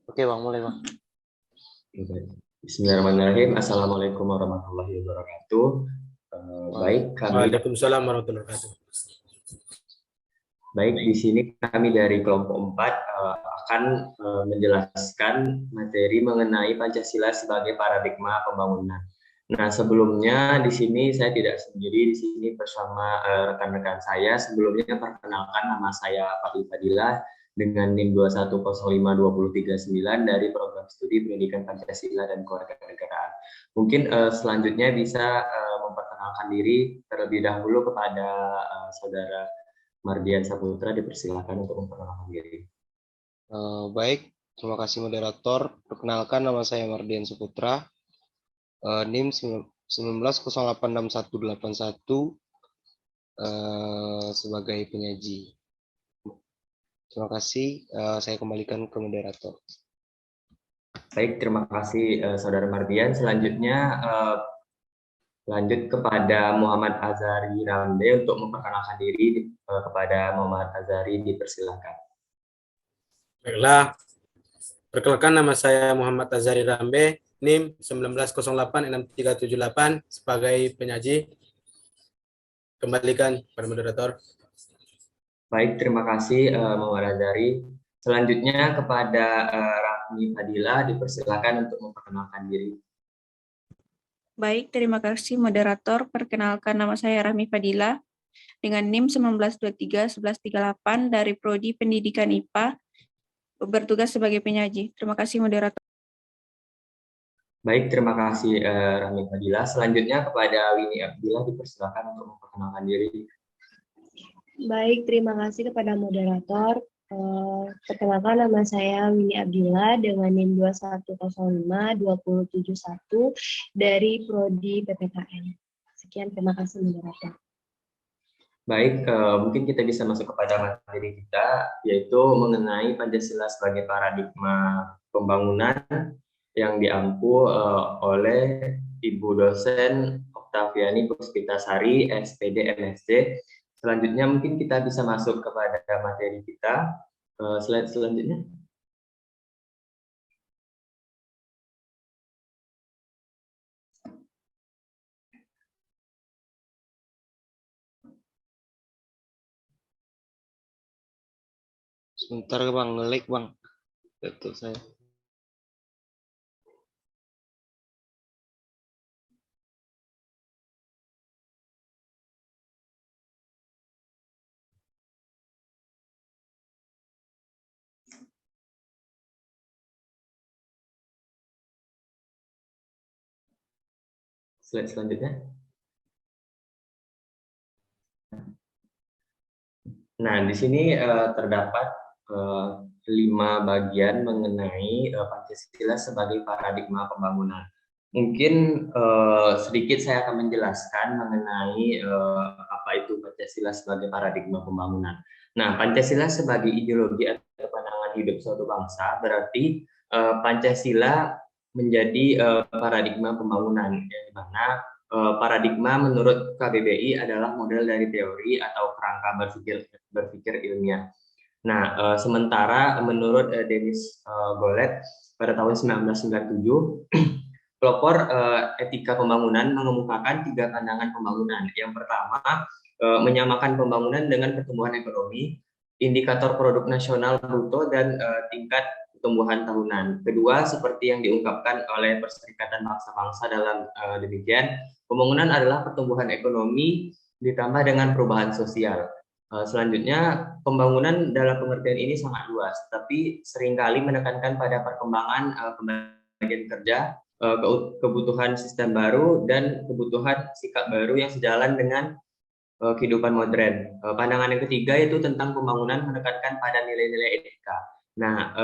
Oke Bang, mulai Bang. Bismillahirrahmanirrahim. Assalamualaikum warahmatullahi wabarakatuh. Baik, Waalaikumsalam warahmatullahi wabarakatuh. di sini kami dari kelompok 4 akan menjelaskan materi mengenai Pancasila sebagai paradigma pembangunan. Nah, sebelumnya di sini saya tidak sendiri, di sini bersama rekan-rekan saya. Sebelumnya perkenalkan, nama saya Fadil Fadilah dengan NIM 2105239 dari Program Studi Pendidikan Pancasila dan Kewarganegaraan. Mungkin selanjutnya bisa memperkenalkan diri terlebih dahulu kepada saudara Mardian Saputra, dipersilakan untuk memperkenalkan diri. Baik, terima kasih moderator. Perkenalkan, nama saya Mardian Saputra, NIM 19086181 sebagai penyaji. Terima kasih, saya kembalikan ke moderator. Baik, terima kasih saudara Mardian. Selanjutnya lanjut kepada Muhammad Azari Rambe untuk memperkenalkan diri. Kepada Muhammad Azari, dipersilakan. Baiklah, perkenalkan, nama saya Muhammad Azari Rambe, NIM 19086378 sebagai penyaji. Kembalikan pada moderator. Baik, terima kasih Muhammad Azari. Selanjutnya kepada Rahmi Fadila, dipersilakan untuk memperkenalkan diri. Baik, terima kasih moderator. Perkenalkan, nama saya Rahmi Fadila dengan NIM 19231138 dari Prodi Pendidikan IPA, bertugas sebagai penyaji. Terima kasih moderator. Baik, terima kasih Rahmi Fadila. Selanjutnya kepada Winnie Abdillah, dipersilakan untuk memperkenalkan diri. Baik, terima kasih kepada moderator. Perkenalkan, nama saya Winnie Abdillah dengan NIM 21052071 dari Prodi PPKN. Sekian, terima kasih moderator. Baik, mungkin kita bisa masuk kepada materi kita, yaitu mengenai Pancasila sebagai paradigma pembangunan yang diampu oleh Ibu dosen Oktaviani Puspitasari, SPD MSc. Selanjutnya mungkin kita bisa masuk kepada materi kita. Slide selanjutnya. Sebentar Bang, ngelik Bang. Betul saya. Slide selanjutnya. Nah, di sini terdapat 5 bagian mengenai Pancasila sebagai paradigma pembangunan. Mungkin sedikit saya akan menjelaskan mengenai apa itu Pancasila sebagai paradigma pembangunan. Nah, Pancasila sebagai ideologi atau pandangan hidup suatu bangsa berarti Pancasila menjadi paradigma pembangunan, yang dimana paradigma menurut KBBI adalah model dari teori atau kerangka berpikir ilmiah. Nah, sementara menurut Dennis Golet pada tahun 1997, pelopor etika pembangunan mengemukakan 3 pandangan pembangunan. Yang pertama, menyamakan pembangunan dengan pertumbuhan ekonomi, indikator produk nasional bruto, dan tingkat pertumbuhan tahunan. Kedua, seperti yang diungkapkan oleh Perserikatan Bangsa-Bangsa dalam demikian, pembangunan adalah pertumbuhan ekonomi ditambah dengan perubahan sosial. Selanjutnya, pembangunan dalam pengertian ini sangat luas, tapi seringkali menekankan pada perkembangan pembagian kerja, kebutuhan sistem baru, dan kebutuhan sikap baru yang sejalan dengan kehidupan modern. Pandangan yang ketiga yaitu tentang pembangunan menekankan pada nilai-nilai etika. Nah,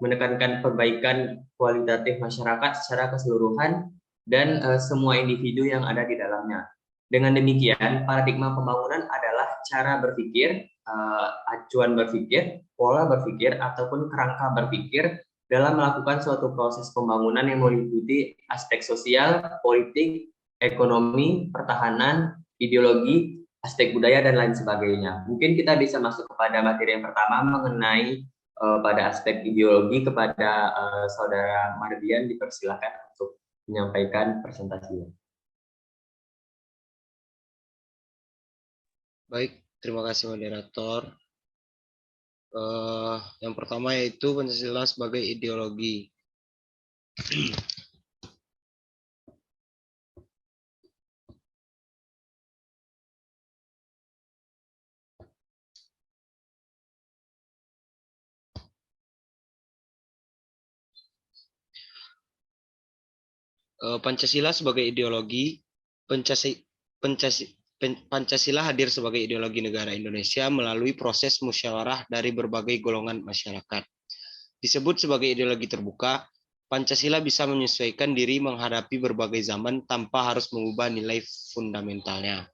menekankan perbaikan kualitatif masyarakat secara keseluruhan dan semua individu yang ada di dalamnya. Dengan demikian, paradigma pembangunan adalah cara berpikir, acuan berpikir, pola berpikir, ataupun kerangka berpikir dalam melakukan suatu proses pembangunan yang meliputi aspek sosial, politik, ekonomi, pertahanan, ideologi, aspek budaya, dan lain sebagainya. Mungkin kita bisa masuk kepada materi yang pertama mengenai pada aspek ideologi kepada Saudara Mardian, dipersilakan untuk menyampaikan presentasinya. Baik, terima kasih moderator. Yang pertama yaitu Pancasila sebagai ideologi. Pancasila sebagai ideologi. Pancasila hadir sebagai ideologi negara Indonesia melalui proses musyawarah dari berbagai golongan masyarakat. Disebut sebagai ideologi terbuka, Pancasila bisa menyesuaikan diri menghadapi berbagai zaman tanpa harus mengubah nilai fundamentalnya.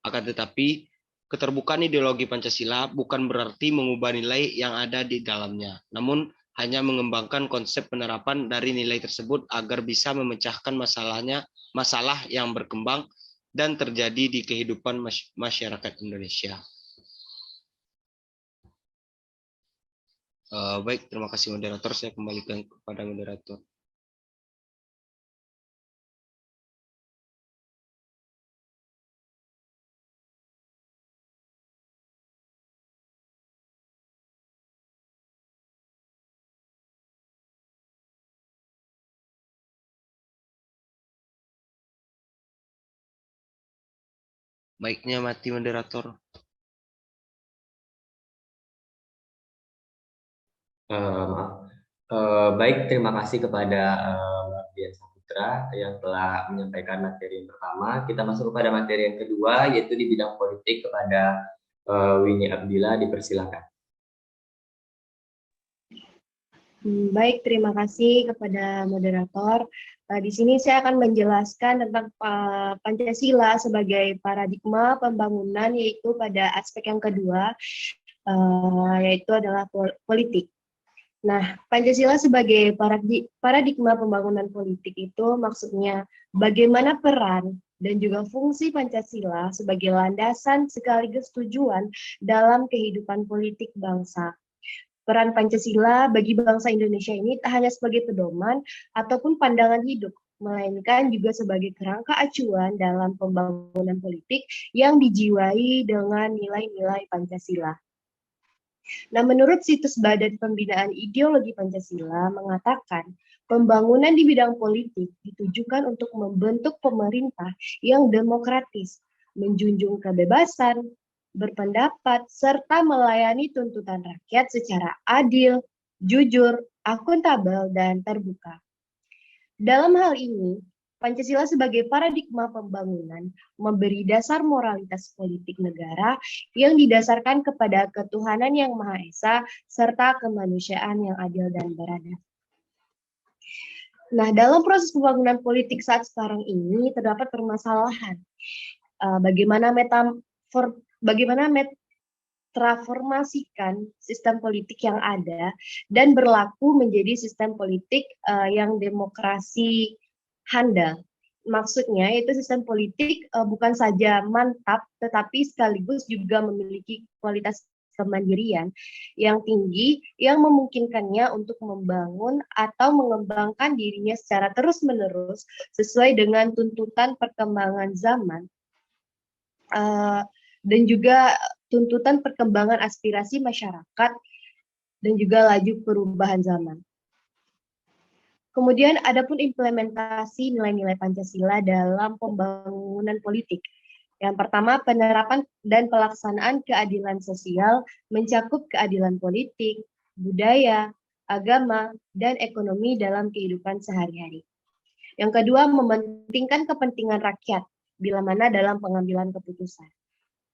Akan tetapi, keterbukaan ideologi Pancasila bukan berarti mengubah nilai yang ada di dalamnya, namun hanya mengembangkan konsep penerapan dari nilai tersebut agar bisa memecahkan masalah yang berkembang dan terjadi di kehidupan masyarakat Indonesia. Baik, terima kasih moderator. Saya kembalikan kepada moderator. Mic-nya mati moderator. Maaf. Baik, terima kasih kepada Mbak Dian Saputra yang telah menyampaikan materi yang pertama. Kita masuk kepada materi yang kedua, yaitu di bidang politik kepada Winnie Abdillah, dipersilakan. Baik, terima kasih kepada moderator. Di sini saya akan menjelaskan tentang Pancasila sebagai paradigma pembangunan, yaitu pada aspek yang kedua, yaitu adalah politik. Nah, Pancasila sebagai paradigma pembangunan politik itu maksudnya bagaimana peran dan juga fungsi Pancasila sebagai landasan sekaligus tujuan dalam kehidupan politik bangsa. Peran Pancasila bagi bangsa Indonesia ini tak hanya sebagai pedoman ataupun pandangan hidup, melainkan juga sebagai kerangka acuan dalam pembangunan politik yang dijiwai dengan nilai-nilai Pancasila. Nah, menurut situs Badan Pembinaan Ideologi Pancasila mengatakan, pembangunan di bidang politik ditujukan untuk membentuk pemerintah yang demokratis, menjunjung kebebasan berpendapat, serta melayani tuntutan rakyat secara adil, jujur, akuntabel, dan terbuka. Dalam hal ini, Pancasila sebagai paradigma pembangunan memberi dasar moralitas politik negara yang didasarkan kepada ketuhanan yang Maha Esa serta kemanusiaan yang adil dan beradab. Nah, dalam proses pembangunan politik saat sekarang ini terdapat permasalahan. Bagaimana transformasikan sistem politik yang ada dan berlaku menjadi sistem politik yang demokrasi handal. Maksudnya yaitu sistem politik bukan saja mantap, tetapi sekaligus juga memiliki kualitas kemandirian yang tinggi yang memungkinkannya untuk membangun atau mengembangkan dirinya secara terus-menerus sesuai dengan tuntutan perkembangan zaman dan juga tuntutan perkembangan aspirasi masyarakat dan juga laju perubahan zaman. Kemudian adapun implementasi nilai-nilai Pancasila dalam pembangunan politik. Yang pertama, penerapan dan pelaksanaan keadilan sosial mencakup keadilan politik, budaya, agama, dan ekonomi dalam kehidupan sehari-hari. Yang kedua, mementingkan kepentingan rakyat bila mana dalam pengambilan keputusan.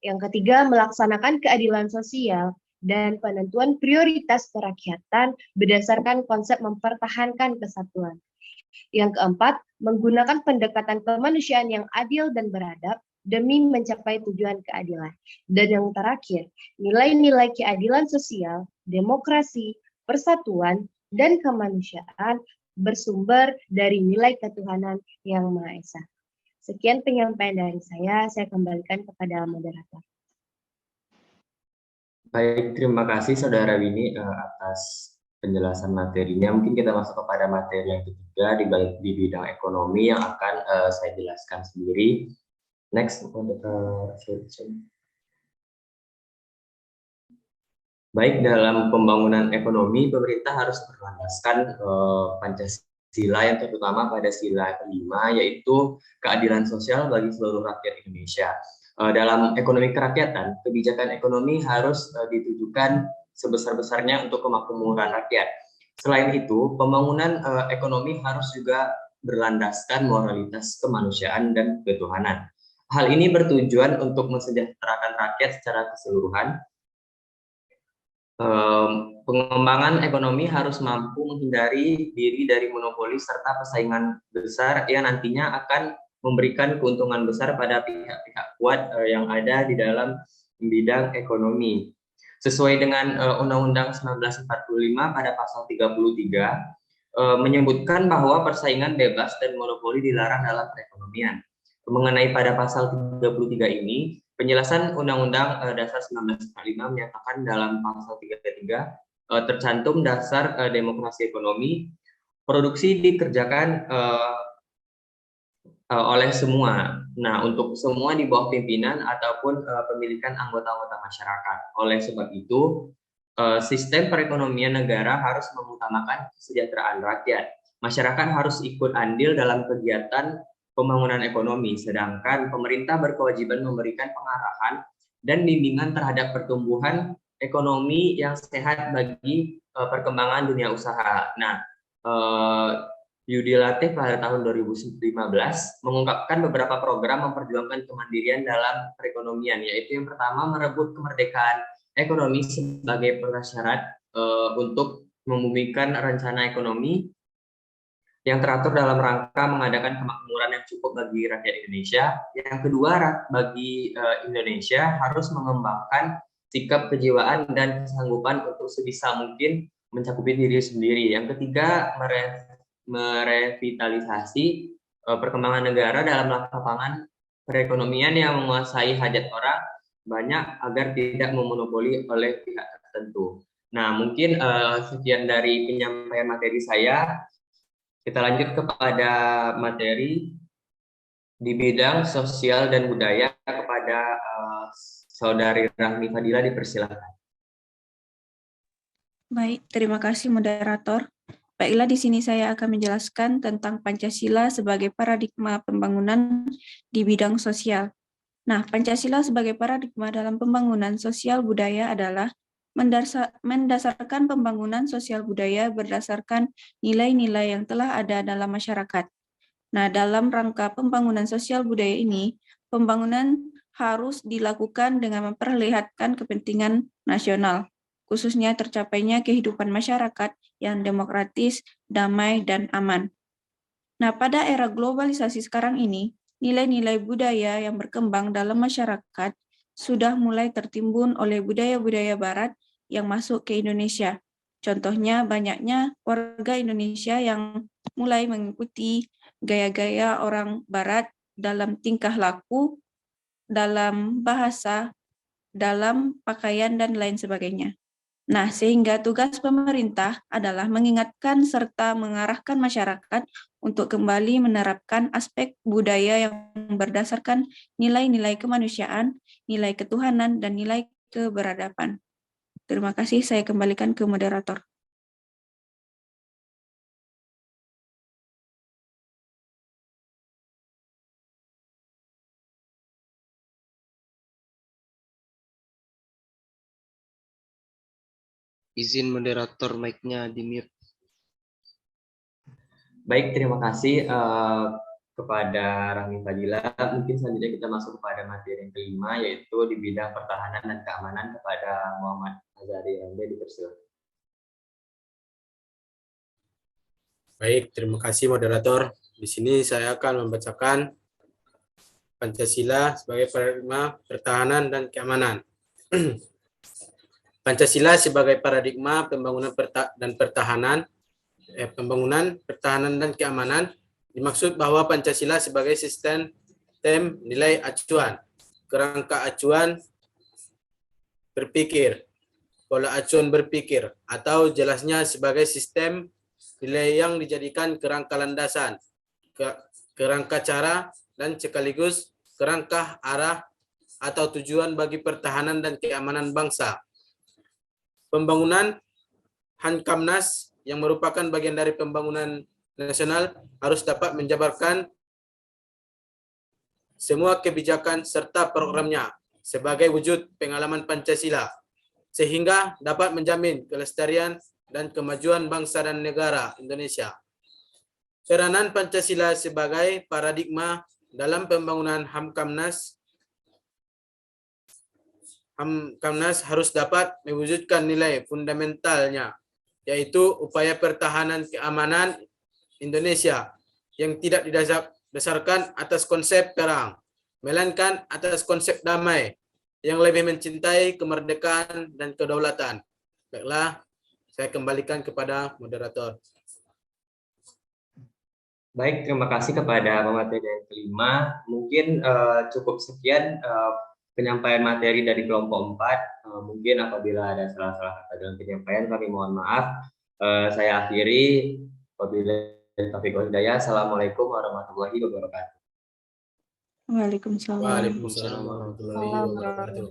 Yang ketiga, melaksanakan keadilan sosial dan penentuan prioritas kerakyatan berdasarkan konsep mempertahankan kesatuan. Yang keempat, menggunakan pendekatan kemanusiaan yang adil dan beradab demi mencapai tujuan keadilan. Dan yang terakhir, nilai-nilai keadilan sosial, demokrasi, persatuan, dan kemanusiaan bersumber dari nilai ketuhanan yang Maha Esa. Sekian penyampaian dari saya kembalikan kepada moderator. Baik, terima kasih Saudara Winnie atas penjelasan materinya. Mungkin kita masuk kepada materi yang ketiga di bidang ekonomi yang akan saya jelaskan sendiri. Next, baik, dalam pembangunan ekonomi, pemerintah harus berlandaskan Pancasila yang terutama pada sila kelima, yaitu keadilan sosial bagi seluruh rakyat Indonesia. Dalam ekonomi kerakyatan, kebijakan ekonomi harus ditujukan sebesar-besarnya untuk kemakmuran rakyat. Selain itu, pembangunan ekonomi harus juga berlandaskan moralitas kemanusiaan dan ketuhanan. Hal ini bertujuan untuk mensejahterakan rakyat secara keseluruhan. Pengembangan ekonomi harus mampu menghindari diri dari monopoli serta persaingan besar yang nantinya akan memberikan keuntungan besar pada pihak-pihak kuat yang ada di dalam bidang ekonomi. Sesuai dengan Undang-Undang 1945 pada pasal 33 menyebutkan bahwa persaingan bebas dan monopoli dilarang dalam perekonomian. Mengenai pada pasal 33 ini, penjelasan Undang-Undang Dasar 1945 menyatakan dalam pasal 33 tercantum dasar demokrasi ekonomi, produksi dikerjakan oleh semua. Nah, untuk semua di bawah pimpinan ataupun pemilikan anggota-anggota masyarakat. Oleh sebab itu, sistem perekonomian negara harus mengutamakan kesejahteraan rakyat. Masyarakat harus ikut andil dalam kegiatan pembangunan ekonomi, sedangkan pemerintah berkewajiban memberikan pengarahan dan bimbingan terhadap pertumbuhan ekonomi yang sehat bagi perkembangan dunia usaha. Nah, Yudi Latif pada tahun 2015 mengungkapkan beberapa program memperjuangkan kemandirian dalam perekonomian, yaitu yang pertama merebut kemerdekaan ekonomi sebagai prasyarat untuk membumikan rencana ekonomi yang teratur dalam rangka mengadakan kemakmuran yang cukup bagi rakyat Indonesia. Yang kedua, bagi Indonesia harus mengembangkan sikap kejiwaan dan kesanggupan untuk sebisa mungkin mencakupi diri sendiri. Yang ketiga, merevitalisasi perkembangan negara dalam lapangan perekonomian yang menguasai hajat orang banyak agar tidak memonopoli oleh pihak tertentu. Nah, mungkin sekian dari penyampaian materi saya. Kita lanjut kepada materi di bidang sosial dan budaya kepada Saudari Rahmi Fadila, dipersilakan. Baik, terima kasih moderator. Baiklah, di sini saya akan menjelaskan tentang Pancasila sebagai paradigma pembangunan di bidang sosial. Nah, Pancasila sebagai paradigma dalam pembangunan sosial budaya adalah mendasarkan pembangunan sosial budaya berdasarkan nilai-nilai yang telah ada dalam masyarakat. Nah, dalam rangka pembangunan sosial budaya ini, pembangunan harus dilakukan dengan memperlihatkan kepentingan nasional, khususnya tercapainya kehidupan masyarakat yang demokratis, damai, dan aman. Nah, pada era globalisasi sekarang ini, nilai-nilai budaya yang berkembang dalam masyarakat sudah mulai tertimbun oleh budaya-budaya Barat yang masuk ke Indonesia. Contohnya, banyaknya warga Indonesia yang mulai mengikuti gaya-gaya orang Barat dalam tingkah laku, dalam bahasa, dalam pakaian, dan lain sebagainya. Nah, sehingga tugas pemerintah adalah mengingatkan serta mengarahkan masyarakat untuk kembali menerapkan aspek budaya yang berdasarkan nilai-nilai kemanusiaan, nilai ketuhanan, dan nilai keberadaban. Terima kasih, saya kembalikan ke moderator. Izin moderator mic-nya di-mute. Baik, terima kasih kepada Rahmi Fadila. Mungkin selanjutnya kita masuk kepada materi yang kelima, yaitu di bidang pertahanan dan keamanan kepada Muhammad Azari Rambe, dipersilakan. Baik, terima kasih moderator. Di sini saya akan membacakan Pancasila sebagai paradigma pertahanan dan keamanan. Pancasila sebagai paradigma pembangunan pertahanan dan keamanan, dimaksud bahwa Pancasila sebagai sistem nilai acuan, kerangka acuan berpikir, pola acuan berpikir, atau jelasnya sebagai sistem nilai yang dijadikan kerangka landasan, kerangka cara, dan sekaligus kerangka arah atau tujuan bagi pertahanan dan keamanan bangsa. Pembangunan Hankamnas yang merupakan bagian dari pembangunan nasional harus dapat menjabarkan semua kebijakan serta programnya sebagai wujud pengalaman Pancasila, sehingga dapat menjamin kelestarian dan kemajuan bangsa dan negara Indonesia. Peranan Pancasila sebagai paradigma dalam pembangunan Hamkamnas harus dapat mewujudkan nilai fundamentalnya, yaitu upaya pertahanan keamanan Indonesia yang tidak didasarkan atas konsep perang, melainkan atas konsep damai yang lebih mencintai kemerdekaan dan kedaulatan. Baiklah, saya kembalikan kepada moderator. Baik, terima kasih kepada pemateri yang kelima. Mungkin cukup sekian penyampaian materi dari kelompok 4. Mungkin apabila ada salah-salah kata dalam penyampaian, kami mohon maaf. Saya akhiri. Wabillahi taufiq wal hidayah. Assalamualaikum warahmatullahi wabarakatuh. Waalaikumsalam. Waalaikumsalam warahmatullahi wabarakatuh.